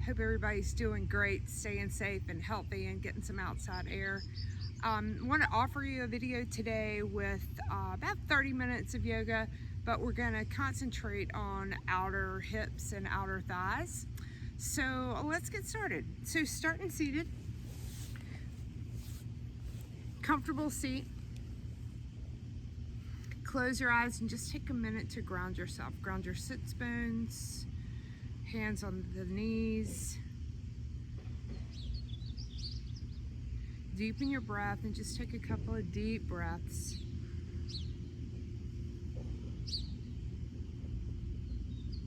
Hope everybody's doing great, staying safe and healthy and getting some outside air. I want to offer you a video today with about 30 minutes of yoga, but we're going to concentrate on outer hips and outer thighs. So let's get started. So starting seated, comfortable seat. Close your eyes and just take a minute to ground yourself. Ground your sits bones, hands on the knees. Deepen your breath and just take a couple of deep breaths.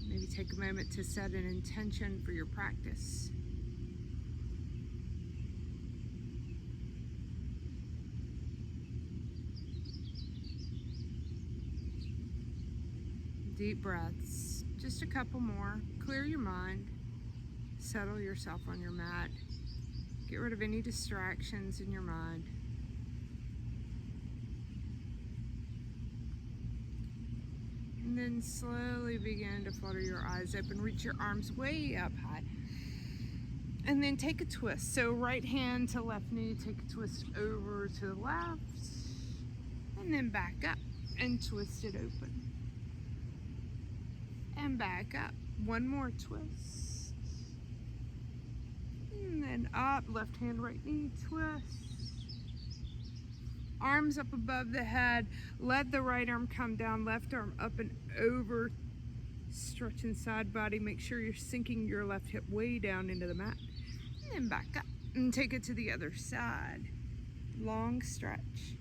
Maybe take a moment to set an intention for your practice. Deep breaths, just a couple more. Clear your mind, settle yourself on your mat. Get rid of any distractions in your mind. And then slowly begin to flutter your eyes open. Reach your arms way up high. And then take a twist. So right hand to left knee, take a twist over to the left. And then back up and twist it open. And back up. One more twist. And then up, left hand, right knee, twist. Arms up above the head. Let the right arm come down, left arm up and over. Stretching side body. Make sure you're sinking your left hip way down into the mat. And then back up. And take it to the other side. Long stretch.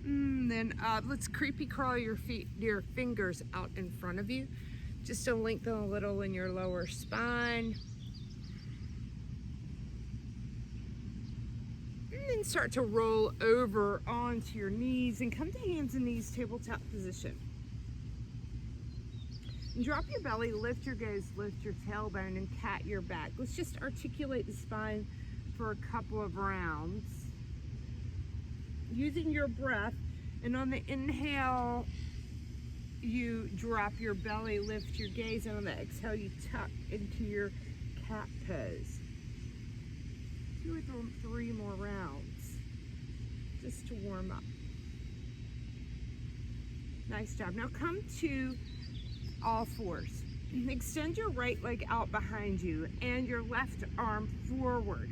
Then let's creepy crawl your fingers out in front of you, just to lengthen a little in your lower spine. And then start to roll over onto your knees and come to hands and knees, tabletop position. And drop your belly, lift your gaze, lift your tailbone, and cat your back. Let's just articulate the spine for a couple of rounds. Using your breath, and on the inhale, you drop your belly, lift your gaze, and on the exhale, you tuck into your cat pose. 2 or 3 more rounds, just to warm up. Nice job. Now come to all fours. Extend your right leg out behind you and your left arm forward.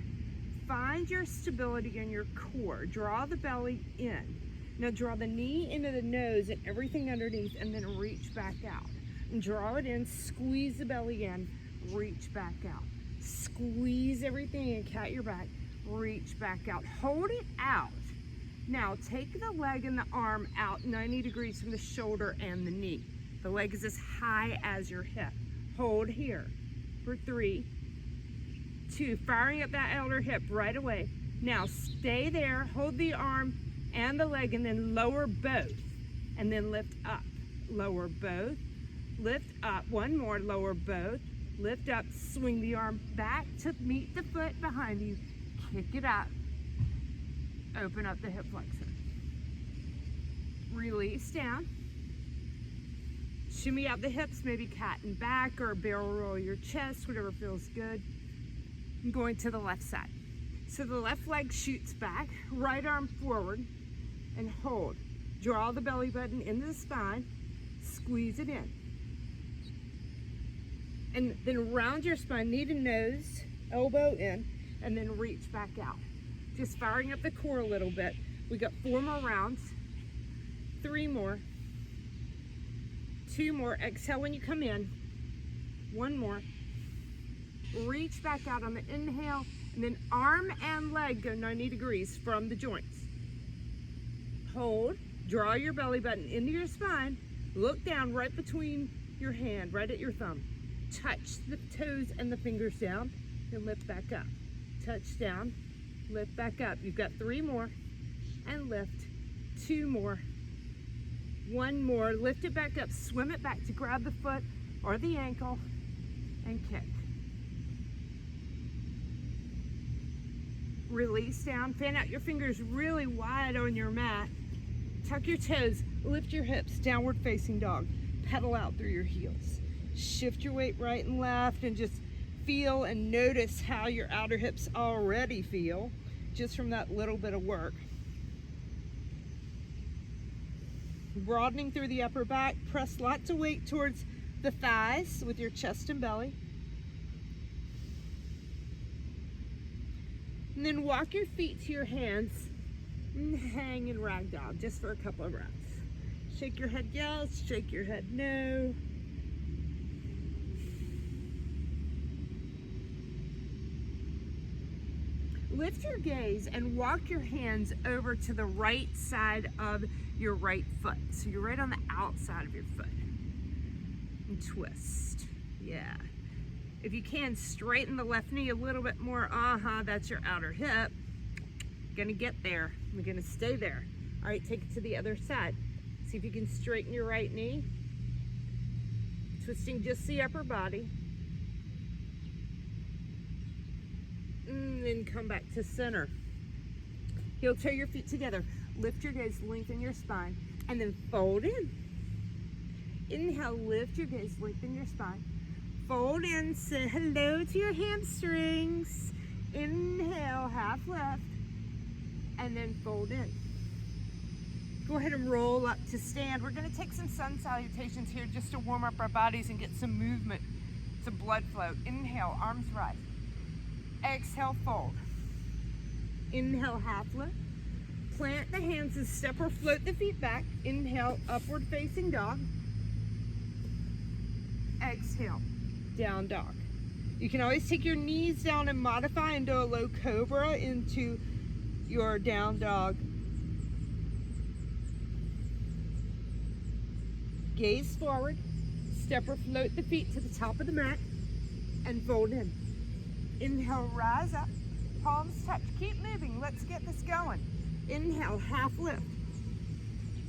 Find your stability in your core. Draw the belly in. Now draw the knee into the nose and everything underneath, and then reach back out. And draw it in, squeeze the belly in, reach back out. Squeeze everything in, cat your back, reach back out. Hold it out. Now take the leg and the arm out 90 degrees from the shoulder and the knee. The leg is as high as your hip. Hold here for 3, 2, firing up that outer hip right away. Now stay there, hold the arm and the leg, and then lower both, and then lift up. Lower both, lift up. One more, lower both, lift up, swing the arm back to meet the foot behind you, kick it up, open up the hip flexor. Release down. Shimmy out the hips, maybe cat and back or barrel roll your chest, whatever feels good. I'm going to the left side. So the left leg shoots back, right arm forward, and hold. Draw the belly button into the spine, squeeze it in. And then round your spine, knee to nose, elbow in, and then reach back out. Just firing up the core a little bit. We got 4 more rounds, 3 more, 2 more. Exhale when you come in, 1 more. Reach back out on the inhale, and then arm and leg go 90 degrees from the joints. Hold, draw your belly button into your spine, look down right between your hand, right at your thumb. Touch the toes and the fingers down, and lift back up. Touch down, lift back up. You've got 3 more, and lift. 2 more. 1 more, lift it back up, swim it back to grab the foot or the ankle, and kick. Release down, fan out your fingers really wide on your mat. Tuck your toes, lift your hips, downward facing dog. Pedal out through your heels. Shift your weight right and left and just feel and notice how your outer hips already feel just from that little bit of work. Broadening through the upper back, press lots of weight towards the thighs with your chest and belly. And then walk your feet to your hands and hang in ragdoll just for a couple of breaths. Shake your head yes, shake your head no. Lift your gaze and walk your hands over to the right side of your right foot. So you're right on the outside of your foot. And twist. Yeah. If you can, straighten the left knee a little bit more. That's your outer hip. Gonna get there. We're gonna stay there. All right, take it to the other side. See if you can straighten your right knee. Twisting just the upper body. And then come back to center. Heel toe your feet together. Lift your gaze, lengthen your spine, and then fold in. Inhale, lift your gaze, lengthen your spine. Fold in, say hello to your hamstrings. Inhale, half lift, and then fold in. Go ahead and roll up to stand. We're gonna take some sun salutations here just to warm up our bodies and get some movement, some blood flow. Inhale, arms rise. Exhale, fold. Inhale, half lift. Plant the hands and step or float the feet back. Inhale, upward facing dog. Exhale, down dog. You can always take your knees down and modify and do a low cobra into your down dog. Gaze forward, step or float the feet to the top of the mat, and fold in. Inhale, rise up, palms touch. Keep moving, let's get this going. Inhale, half lift.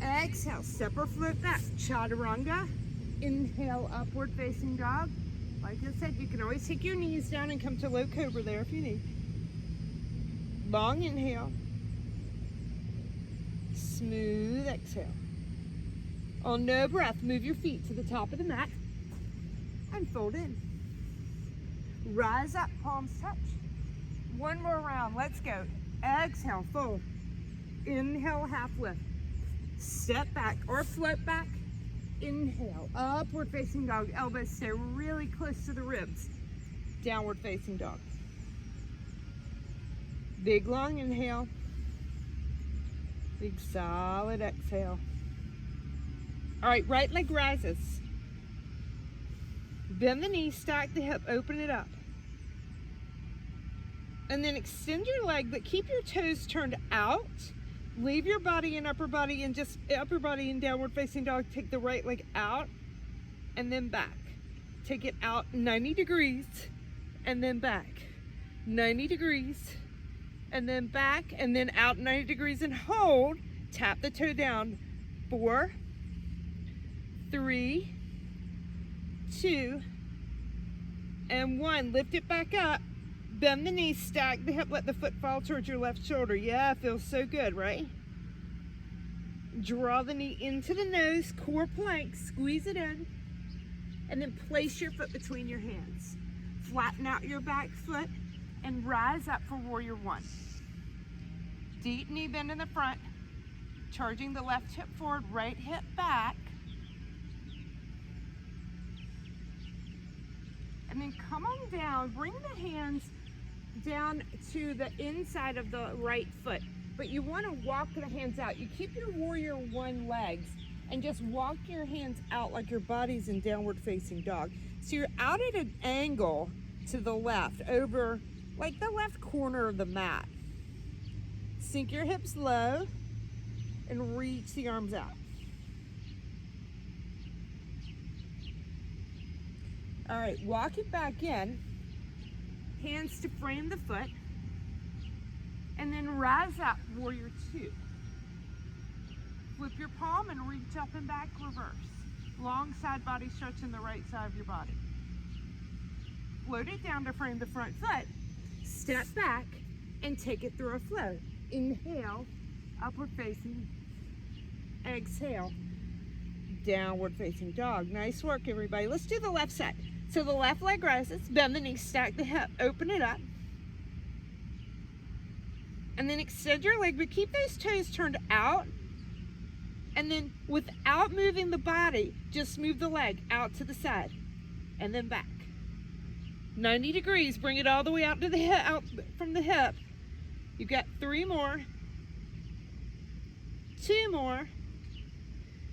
Exhale, step or float back, chaturanga. Inhale, upward facing dog. Like I said, you can always take your knees down and come to low cobra there if you need. Long inhale. Smooth exhale. On no breath, move your feet to the top of the mat and fold in. Rise up, palms touch. One more round, let's go. Exhale, fold. Inhale, half lift. Step back or float back. Inhale, upward facing dog. Elbows stay really close to the ribs. Downward facing dog. Big long inhale. Big solid exhale. All right, right leg rises. Bend the knee, stack the hip, open it up. And then extend your leg, but keep your toes turned out. Leave your body and upper body and just upper body in downward facing dog. Take the right leg out and then back. Take it out 90 degrees and then back. 90 degrees and then back and then out 90 degrees and hold. Tap the toe down. 4, 3, 2, and 1. Lift it back up. Bend the knee, stack the hip, let the foot fall towards your left shoulder. Yeah, it feels so good, right? Draw the knee into the nose, core plank, squeeze it in, and then place your foot between your hands. Flatten out your back foot and rise up for warrior one. Deep knee bend in the front, charging the left hip forward, right hip back. And then come on down, bring the hands down to the inside of the right foot, but you want to walk the hands out. You keep your warrior one legs and just walk your hands out like your body's in downward facing dog. So you're out at an angle to the left, over like the left corner of the mat. Sink your hips low and reach the arms out. All right, walk it back in. Hands to frame the foot, and then rise up, warrior two. Flip your palm and reach up and back, reverse. Long side body stretch in the right side of your body. Float it down to frame the front foot. Step back and take it through a flow. Inhale, upward facing. Exhale, downward facing dog. Nice work, everybody. Let's do the left side. So the left leg rises, bend the knee, stack the hip, open it up. And then extend your leg, but keep those toes turned out. And then without moving the body, just move the leg out to the side and then back. 90 degrees, bring it all the way out to the hip, out from the hip. You've got 3 more, 2 more.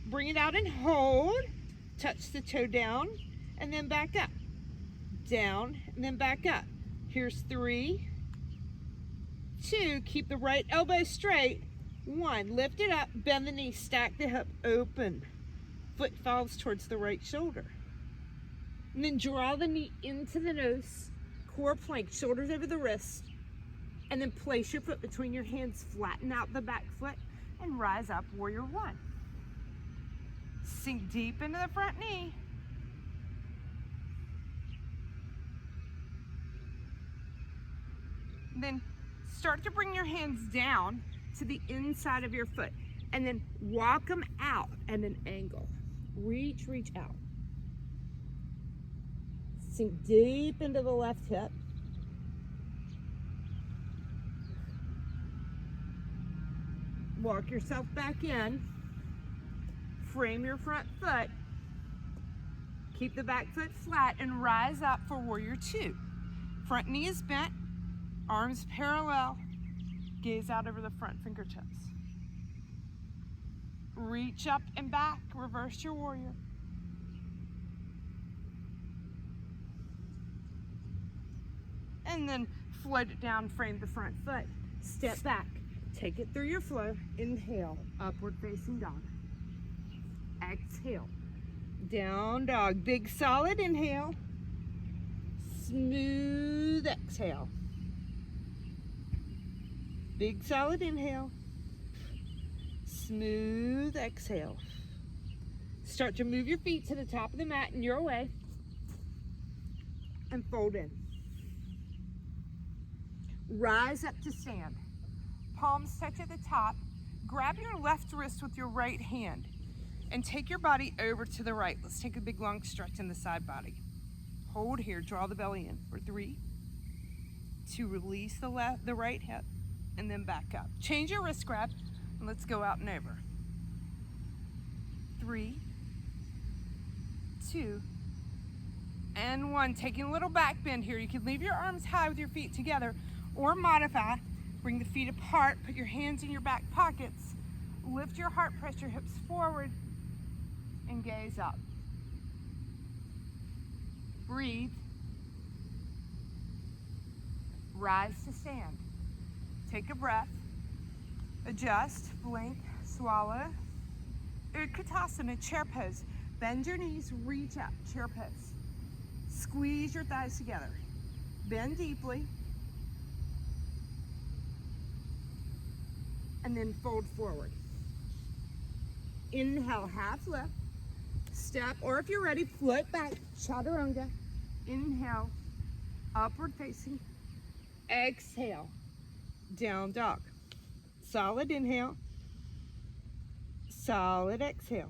Bring it out and hold. Touch the toe down and then back up. Down and then back up. Here's 3, 2, keep the right elbow straight. 1, lift it up, bend the knee, stack the hip, open. Foot falls towards the right shoulder. And then draw the knee into the nose, core plank, shoulders over the wrist. And then place your foot between your hands, flatten out the back foot, and rise up, warrior 1. Sink deep into the front knee. And then start to bring your hands down to the inside of your foot. And then walk them out at an angle. Reach out. Sink deep into the left hip. Walk yourself back in. Frame your front foot. Keep the back foot flat and rise up for warrior 2. Front knee is bent, arms parallel, gaze out over the front fingertips. Reach up and back, reverse your warrior. And then float it down, frame the front foot. Step back, take it through your flow. Inhale, upward facing dog. Exhale, down dog. Big solid inhale, smooth exhale. Big solid inhale, smooth exhale. Start to move your feet to the top of the mat in your way and fold in. Rise up to stand. Palms touch at the top. Grab your left wrist with your right hand and take your body over to the right. Let's take a big long stretch in the side body. Hold here, draw the belly in for 3, 2, release the right hip, and then back up. Change your wrist grab, and let's go out and over. 3, 2, and 1. Taking a little back bend here. You can leave your arms high with your feet together, or modify. Bring the feet apart, put your hands in your back pockets, lift your heart, press your hips forward, and gaze up. Breathe. Rise to stand. Take a breath. Adjust, blink, swallow. Utkatasana, chair pose. Bend your knees, reach up, chair pose. Squeeze your thighs together. Bend deeply. And then fold forward. Inhale, half lift. Step, or if you're ready, float back, chaturanga. Inhale, upward facing. Exhale, down dog. Solid inhale, solid exhale.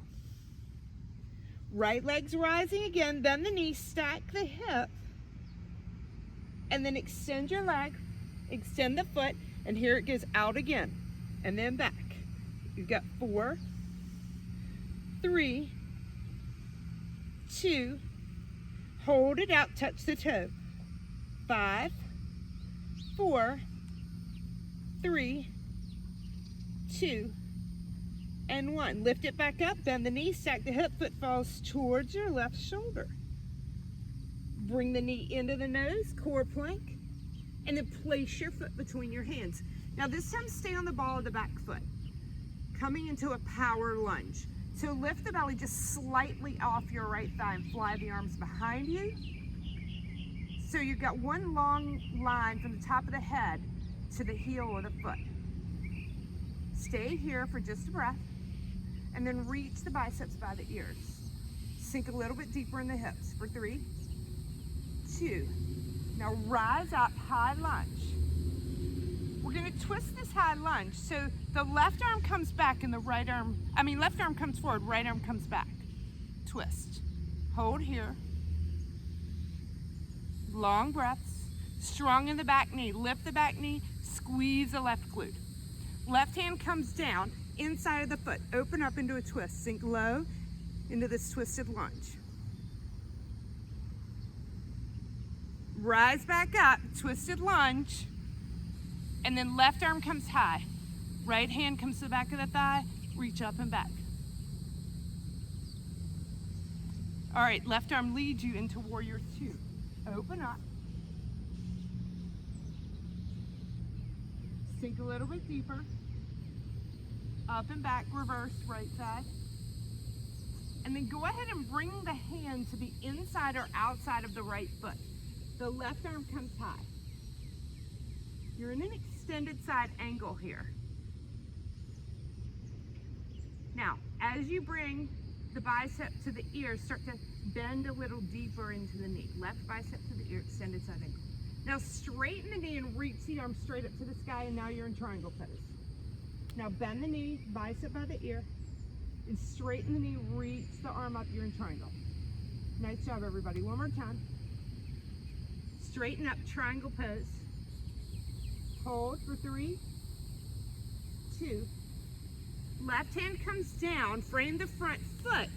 Right leg's rising again, bend the knee, stack the hip, and then extend your leg, extend the foot, and here it goes out again, and then back. You've got 4, 3, 2, hold it out, touch the toe. 5, 4, 3, 2, and 1. Lift it back up, bend the knee, stack the hip, foot falls towards your left shoulder. Bring the knee into the nose, core plank, and then place your foot between your hands. Now this time stay on the ball of the back foot. Coming into a power lunge. So lift the belly just slightly off your right thigh and fly the arms behind you. So you've got one long line from the top of the head to the heel of the foot. Stay here for just a breath, and then reach the biceps by the ears. Sink a little bit deeper in the hips for 3, 2. Now rise up, high lunge. We're gonna twist this high lunge. So the left arm comes back and the left arm comes forward, right arm comes back. twist. Hold here. Long breaths. Strong in the back knee. Lift the back knee. Squeeze the left glute. Left hand comes down inside of the foot. Open up into a twist. Sink low into this twisted lunge. Rise back up, twisted lunge, and then left arm comes high. Right hand comes to the back of the thigh, reach up and back. All right, left arm leads you into warrior two. Open up. Sink a little bit deeper. Up and back, reverse, right side. And then go ahead and bring the hand to the inside or outside of the right foot. The left arm comes high. You're in an extended side angle here. Now, as you bring the bicep to the ear, start to bend a little deeper into the knee. Left bicep to the ear, extended side angle. Now straighten the knee and reach the arm straight up to the sky, and now you're in triangle pose. Now bend the knee, bicep by the ear, and straighten the knee, reach the arm up, you're in triangle. Nice job, everybody. One more time. Straighten up, triangle pose. Hold for 3, 2. Left hand comes down, frame the front foot,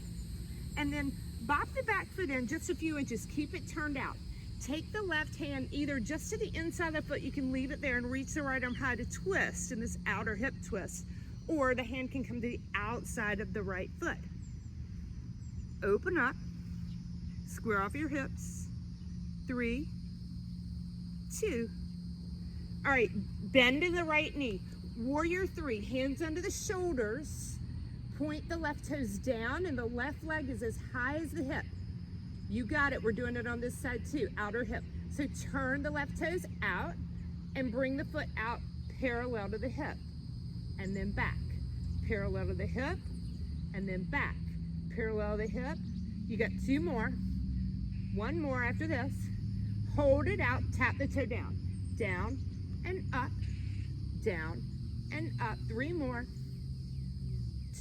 and then bop the back foot in just a few inches. Keep it turned out. Take the left hand either just to the inside of the foot, you can leave it there and reach the right arm high to twist in this outer hip twist, or the hand can come to the outside of the right foot. Open up, square off your hips. 3, 2. All right, bend in the right knee. Warrior 3, hands under the shoulders. Point the left toes down and the left leg is as high as the hip. You got it, we're doing it on this side too, outer hip. So turn the left toes out and bring the foot out parallel to the hip. And then back, parallel to the hip, and then back, parallel to the hip. You got 2 more, 1 more after this. Hold it out, tap the toe down. Down and up, down and up. 3 more,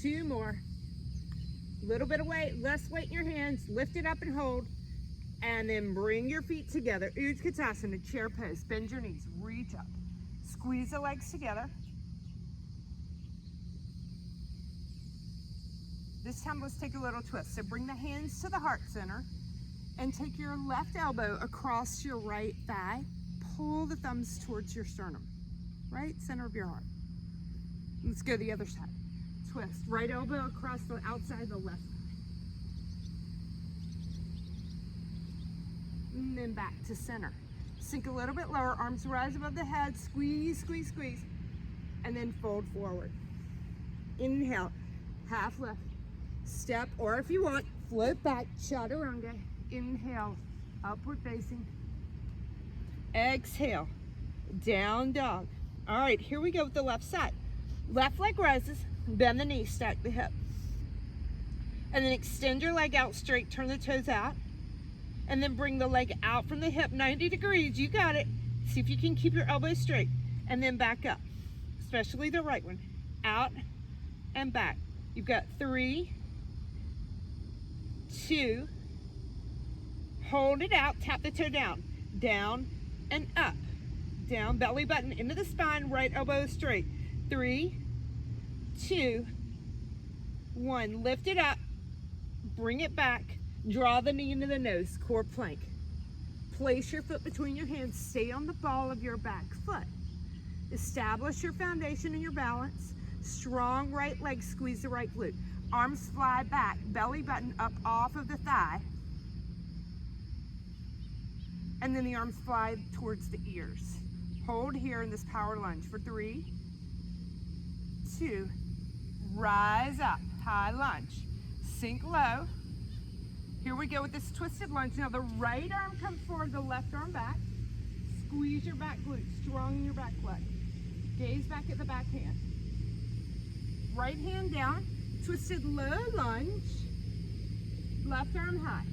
2 more. Little bit of weight, less weight in your hands. Lift it up and hold. And then bring your feet together. Utkatasana, chair pose. Bend your knees, reach up. Squeeze the legs together. This time let's take a little twist. So bring the hands to the heart center and take your left elbow across your right thigh. Pull the thumbs towards your sternum, right center of your heart. Let's go the other side. Twist, right elbow across the outside of the left. And then back to center. Sink a little bit lower, arms rise above the head, squeeze, squeeze, squeeze, and then fold forward. Inhale, half left. Step, or if you want, float back, chaturanga. Inhale, upward facing. Exhale, down dog. All right, here we go with the left side. Left leg rises, bend the knee, stack the hip. And then extend your leg out straight, turn the toes out. And then bring the leg out from the hip, 90 degrees, you got it. See if you can keep your elbows straight. And then back up, especially the right one. Out and back. You've got 3, 2, hold it out, tap the toe down, down and up, down, belly button into the spine, right elbow straight. 3, 2, 1, lift it up, bring it back, draw the knee into the nose, core plank. Place your foot between your hands, stay on the ball of your back foot. Establish your foundation and your balance. Strong right leg, squeeze the right glute. Arms fly back, belly button up off of the thigh. And then the arms fly towards the ears. Hold here in this power lunge for 3, 2, rise up, high lunge. Sink low. Here we go with this twisted lunge. Now the right arm comes forward, the left arm back. Squeeze your back glute, strong in your back leg. Gaze back at the back hand. Right hand down, twisted low lunge. Left arm high.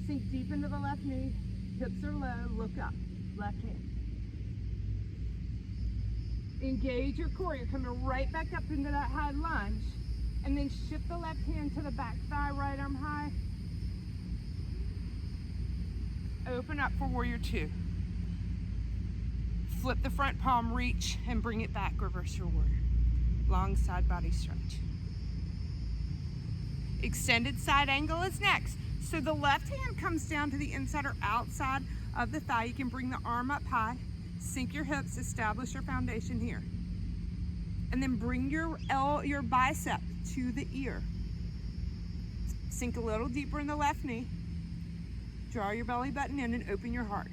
Sink deep into the left knee. Hips are low, look up, left hand. Engage your core, you're coming right back up into that high lunge. And then shift the left hand to the back thigh, right arm high. Open up for warrior two. Flip the front palm, reach, and bring it back, reverse your warrior. Long side body stretch. Extended side angle is next. So the left hand comes down to the inside or outside of the thigh. You can bring the arm up high, sink your hips, establish your foundation here. And then bring your bicep to the ear. Sink a little deeper in the left knee. Draw your belly button in and open your heart.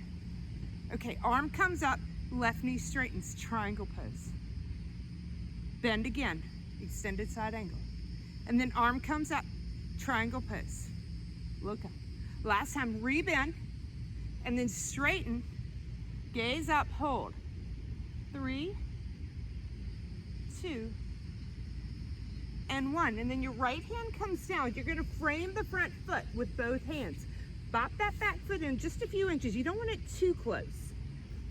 Okay, arm comes up, left knee straightens, triangle pose. Bend again, extended side angle. And then arm comes up, triangle pose. Look up. Last time, rebend, and then straighten, gaze up, hold. 3, 2, and 1. And then your right hand comes down. You're gonna frame the front foot with both hands. Bop that back foot in just a few inches. You don't want it too close.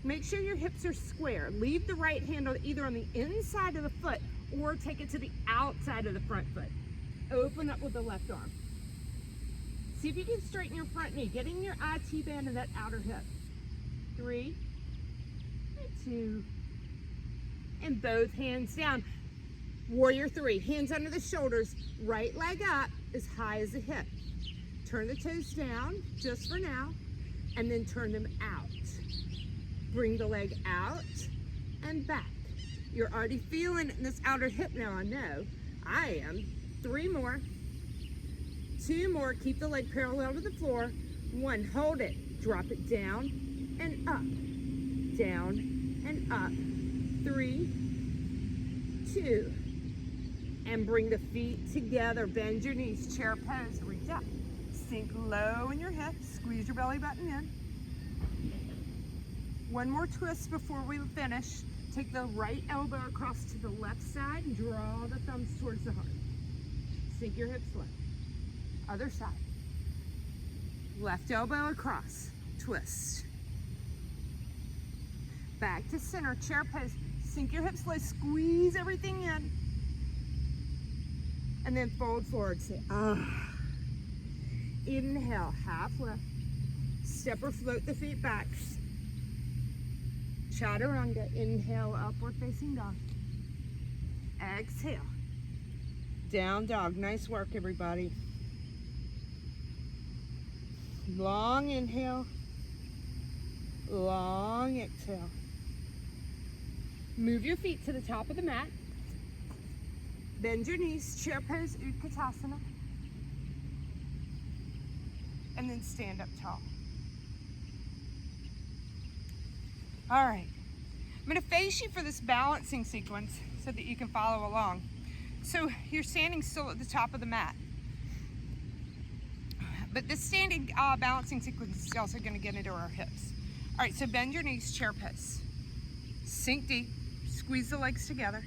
Make sure your hips are square. Leave the right hand either on the inside of the foot or take it to the outside of the front foot. Open up with the left arm. See if you can straighten your front knee, getting your IT band to that outer hip. 3, 2, and both hands down. Warrior 3, hands under the shoulders, right leg up as high as the hip. Turn the toes down, just for now, and then turn them out. Bring the leg out and back. You're already feeling it in this outer hip now, I know. I am. 3 more. 2 more, keep the leg parallel to the floor. 1, hold it, drop it down and up. Down and up. 3, 2, and bring the feet together. Bend your knees, chair pose, reach up. Sink low in your hips, squeeze your belly button in. 1 more twist before we finish. Take the right elbow across to the left side and draw the thumbs towards the heart. Sink your hips low. Other side. Left elbow across, twist. Back to center, chair pose. Sink your hips low, squeeze everything in. And then fold forward, say, ah. Inhale, half lift. Step or float the feet back. Chaturanga, inhale, upward facing dog. Exhale. Down dog, nice work everybody. Long inhale, long exhale. Move your feet to the top of the mat. Bend your knees, chair pose, Utkatasana. And then stand up tall. All right, I'm gonna face you for this balancing sequence so that you can follow along. So you're standing still at the top of the mat. But this standing balancing sequence is also gonna get into our hips. All right, so bend your knees, chair pose. Sink deep, squeeze the legs together.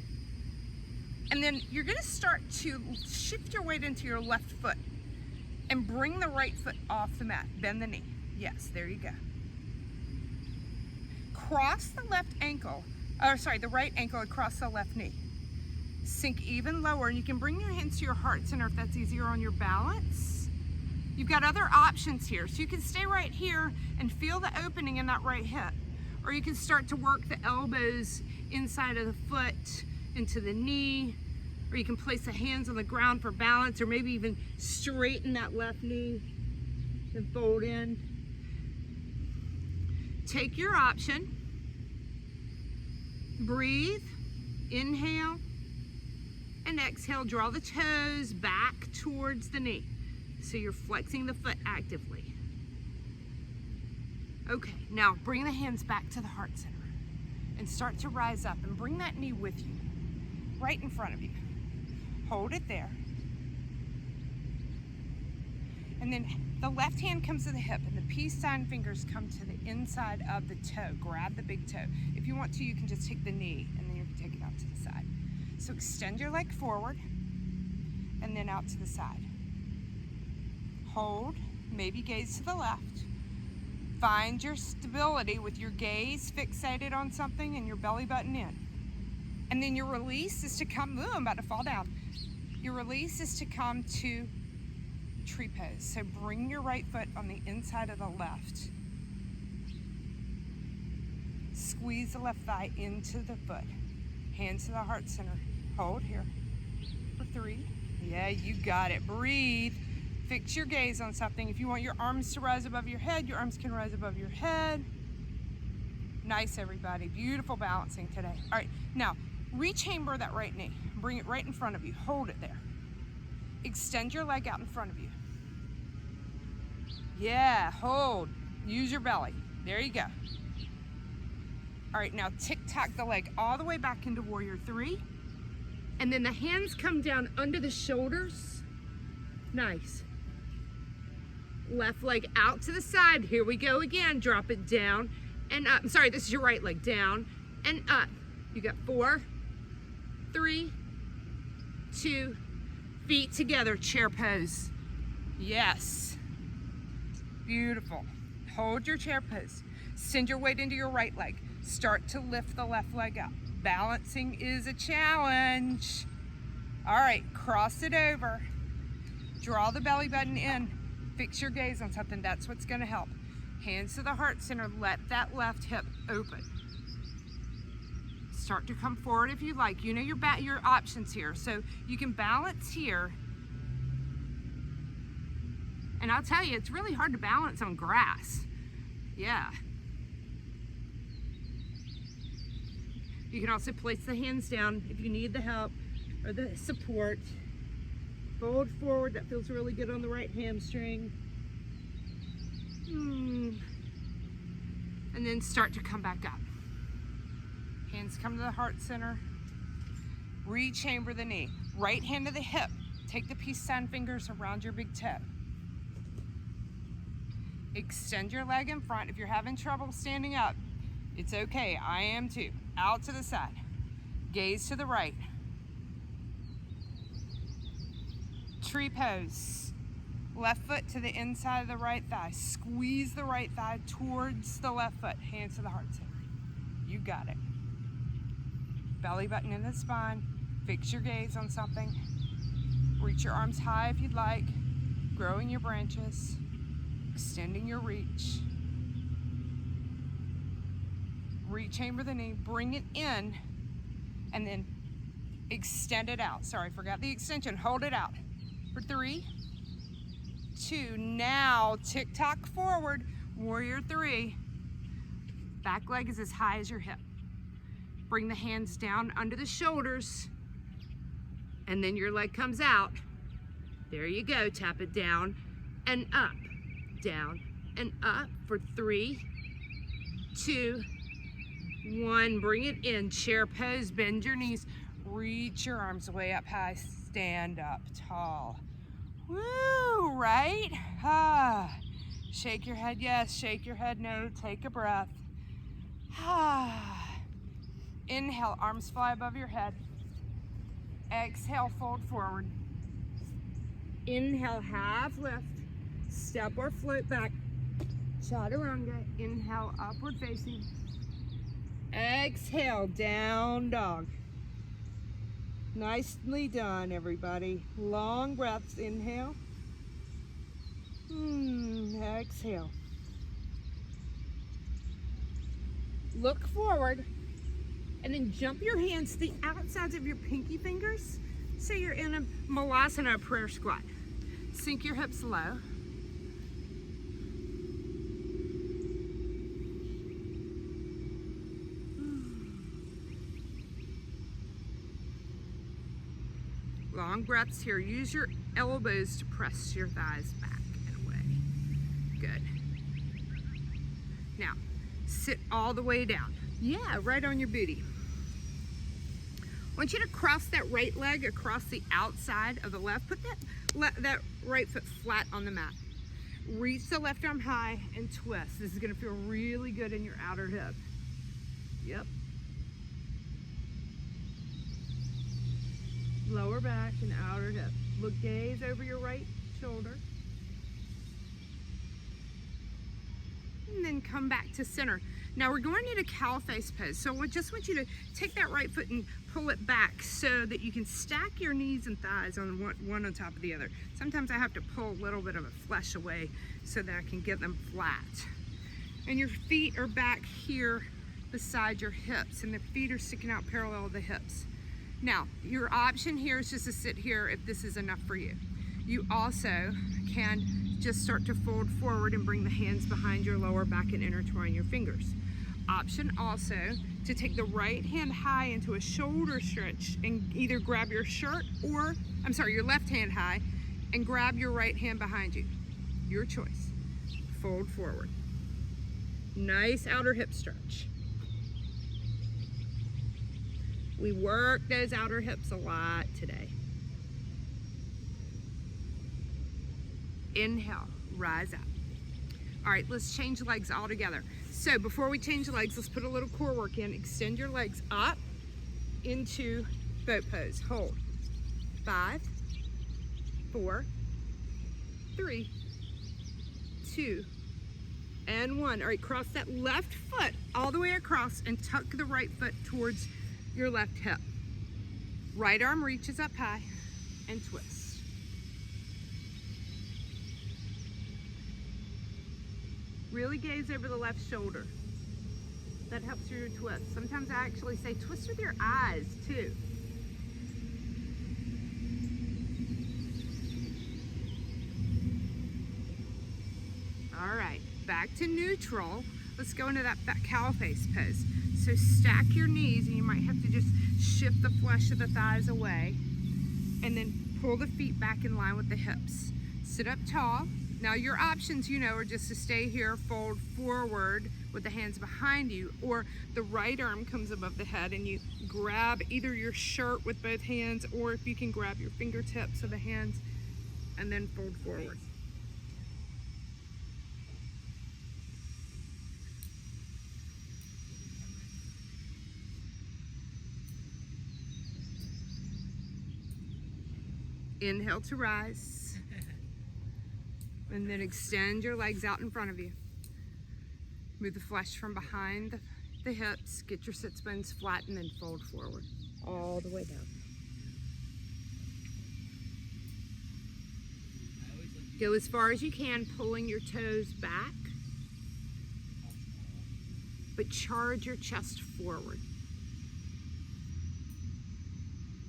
And then you're gonna start to shift your weight into your left foot and bring the right foot off the mat. Bend the knee. Yes, there you go. Cross the left ankle, the right ankle across the left knee. Sink even lower, and you can bring your hands to your heart center if that's easier on your balance. You've got other options here. So you can stay right here and feel the opening in that right hip. Or you can start to work the elbows inside of the foot into the knee. Or you can place the hands on the ground for balance, or maybe even straighten that left knee and fold in. Take your option. Breathe, inhale, and exhale. Draw the toes back towards the knee. So you're flexing the foot actively. Okay, now bring the hands back to the heart center and start to rise up and bring that knee with you, right in front of you. Hold it there. And then the left hand comes to the hip and the peace sign fingers come to the inside of the toe. Grab the big toe. If you want to, you can just take the knee and then you can take it out to the side. So extend your leg forward and then out to the side. Hold, maybe gaze to the left. Find your stability with your gaze fixated on something and your belly button in. And then your release is to come, ooh, I'm about to fall down. Your release is to come to tree pose. So bring your right foot on the inside of the left. Squeeze the left thigh into the foot. Hands to the heart center. Hold here for 3. Yeah, you got it. Breathe. Fix your gaze on something. If you want your arms to rise above your head, your arms can rise above your head. Nice, everybody. Beautiful balancing today. All right, now rechamber that right knee. Bring it right in front of you. Hold it there. Extend your leg out in front of you. Yeah, hold. Use your belly. There you go. All right, now tic-tac the leg all the way back into warrior 3. And then the hands come down under the shoulders. Nice. Left leg out to the side. Here we go again. Drop it down and up. Sorry, this is your right leg. Down and up. You got 4, 3, 2, feet together, chair pose. Yes. Beautiful. Hold your chair pose. Send your weight into your right leg. Start to lift the left leg up. Balancing is a challenge. All right, cross it over. Draw the belly button in. Fix your gaze on something. That's what's gonna help. Hands to the heart center. Let that left hip open. Start to come forward if you like. You know your options here. So you can balance here. And I'll tell you, it's really hard to balance on grass. Yeah. You can also place the hands down if you need the help or the support. Fold forward, that feels really good on the right hamstring. And then start to come back up. Hands come to the heart center. Rechamber the knee. Right hand to the hip. Take the peace sign fingers around your big toe. Extend your leg in front. If you're having trouble standing up, it's okay. I am too. Out to the side. Gaze to the right. Tree pose. Left foot to the inside of the right thigh. Squeeze the right thigh towards the left foot. Hands to the heart center. You got it. Belly button in the spine. Fix your gaze on something. Reach your arms high if you'd like. Growing your branches. Extending your reach. Rechamber the knee. Bring it in. And then extend it out. Sorry, forgot the extension. Hold it out. For 3, 2, now tick-tock forward, warrior 3. Back leg is as high as your hip. Bring the hands down under the shoulders, and then your leg comes out. There you go, tap it down and up, down and up for 3, 2, 1. Bring it in, chair pose, bend your knees, reach your arms way up high, stand up tall. Woo, right? Ah. Shake your head yes, shake your head no, take a breath. Ah. Inhale, arms fly above your head. Exhale, fold forward. Inhale, half lift. Step or float back. Chaturanga. Inhale, upward facing. Exhale, down dog. Nicely done, everybody. Long breaths. Inhale. Exhale. Look forward and then jump your hands to the outsides of your pinky fingers. Say you're in a Malasana, a prayer squat. Sink your hips low. Long breaths here. Use your elbows to press your thighs back and away. Good. Now, sit all the way down. Yeah, right on your booty. I want you to cross that right leg across the outside of the left. Put that right foot flat on the mat. Reach the left arm high and twist. This is going to feel really good in your outer hip. Yep. Lower back and outer hip. Look, gaze over your right shoulder. and then come back to center. Now we're going into cow face pose. So I just want you to take that right foot and pull it back so that you can stack your knees and thighs on one on top of the other. Sometimes I have to pull a little bit of a flesh away so that I can get them flat. And your feet are back here beside your hips, and the feet are sticking out parallel to the hips. Now, your option here is just to sit here if this is enough for you. You also can just start to fold forward and bring the hands behind your lower back and intertwine your fingers. Option also to take the right hand high into a shoulder stretch and either grab your shirt or, your left hand high and grab your right hand behind you. Your choice. Fold forward. Nice outer hip stretch. We work those outer hips a lot today. Inhale, rise up. All right, let's change legs all together. So before we change legs, let's put a little core work in. Extend your legs up into boat pose. Hold. 5, 4, 3, 2, and 1. All right, cross that left foot all the way across and tuck the right foot towards your left hip. Right arm reaches up high and twist. Really gaze over the left shoulder. That helps your twist. Sometimes I actually say twist with your eyes too. All right, back to neutral. Let's go into that cow face pose. So stack your knees, and you might have to just shift the flesh of the thighs away, and then pull the feet back in line with the hips. Sit up tall. Now your options, are just to stay here, fold forward with the hands behind you, or the right arm comes above the head and you grab either your shirt with both hands, or if you can grab your fingertips of the hands and then fold forward. Inhale to rise, and then extend your legs out in front of you. Move the flesh from behind the hips, get your sit bones flat, and then fold forward all the way down. Go as far as you can, pulling your toes back, but charge your chest forward.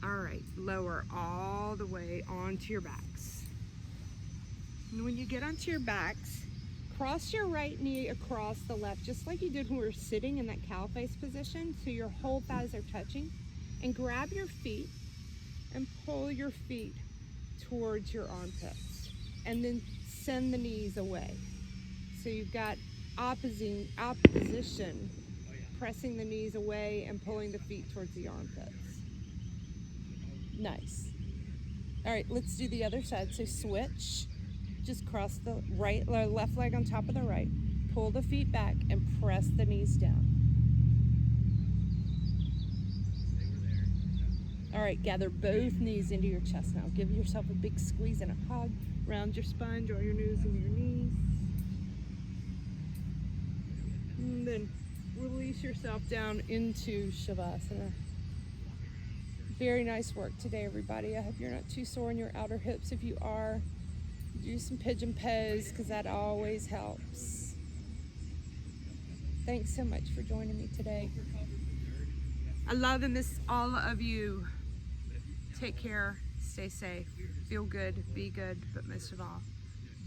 All right, lower all the way onto your backs. And when you get onto your backs, cross your right knee across the left, just like you did when we were sitting in that cow face position, so your whole thighs are touching. And grab your feet and pull your feet towards your armpits. And then send the knees away. So you've got opposition, pressing the knees away and pulling the feet towards the armpits. Nice. All right, let's do the other side. So switch, just cross the left leg on top of the right, pull the feet back and press the knees down. All right, gather both knees into your chest now. Give yourself a big squeeze and a hug. Round your spine, draw your nose into your knees. And then release yourself down into Shavasana. Very nice work today, everybody. I hope you're not too sore in your outer hips. If you are, do some pigeon pose, because that always helps. Thanks so much for joining me today. I love and miss all of you. Take care, stay safe, feel good, be good, but most of all,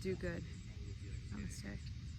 do good. Namaste.